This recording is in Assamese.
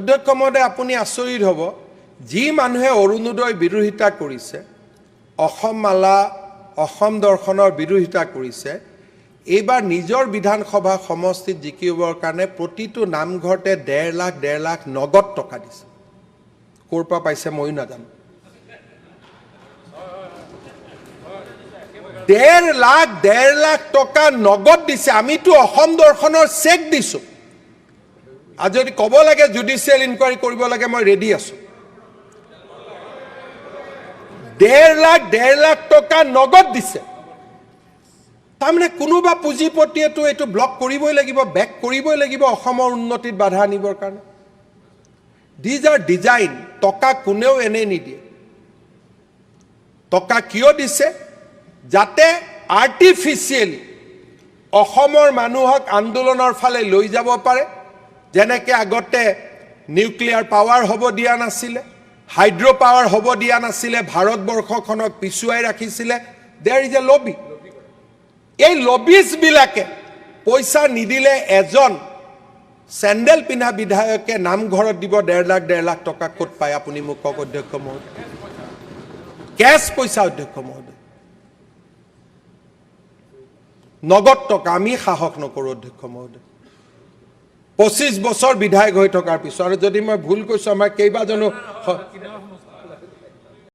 অধ্যক্ষ মহোদয় আপুনি আচৰিত হ'ব যি মানুহে অৰুণোদয় বিৰোধিতা কৰিছে অসম মালা অসম দৰ্শনৰ বিৰোধিতা কৰিছে এইবাৰ নিজৰ বিধানসভা সমষ্টিত জিকিবৰ কাৰণে প্ৰতিটো নামঘৰতে 1.5 লাখ নগদ টকা দিছে ক'ৰ পৰা পাইছে ময়ো নাজানো 1.5 লাখ টকা নগদ দিছে আমিতো অসম দৰ্শনৰ চেক দিছো আজি যদি ক'ব লাগে জুডিচিয়েল ইনকুৱাৰী কৰিব লাগে মই ৰেডি আছো 1.5 লাখ টকা নগদ দিছে তাৰমানে কোনোবা পুঁজিপতিয়েতো এইটো ব্লক কৰিবই লাগিব বেক কৰিবই লাগিব অসমৰ উন্নতিত বাধা আনিবৰ কাৰণে দিজ আৰ ডিজাইন টকা কোনেও এনে নিদিয়ে টকা কিয় দিছে যাতে আৰ্টিফিচিয়েলি অসমৰ মানুহক আন্দোলনৰ ফালে লৈ যাব পাৰে যেনেকে আগতে নিউক্লিয়াৰ পাৱাৰ হ'ব দিয়া নাছিলে হাইড্ৰ পাৱাৰ হ'ব দিয়া নাছিলে ভাৰতবৰ্ষখনক পিছুৱাই ৰাখিছিলে দেয়াৰ ইজ এ লবি এই লবিজ বিলাকে পইচা নিদিলে এজন স্যান্ডেল পিন্ধা বিধায়কে নামঘৰত দিব 1.5 লাখ টকা ক'ত পায় আপুনি মোক কওক অধ্যক্ষ মহোদয় কেছ পইচা অধ্যক্ষ মহোদয় নগদ টকা আমি সাহস নকৰো অধ্যক্ষ মহোদয় 25 বছৰ বিধায়ক হৈ থকাৰ পিছত আৰু যদি মই ভুল কৈছো আমাৰ কেইবাজনো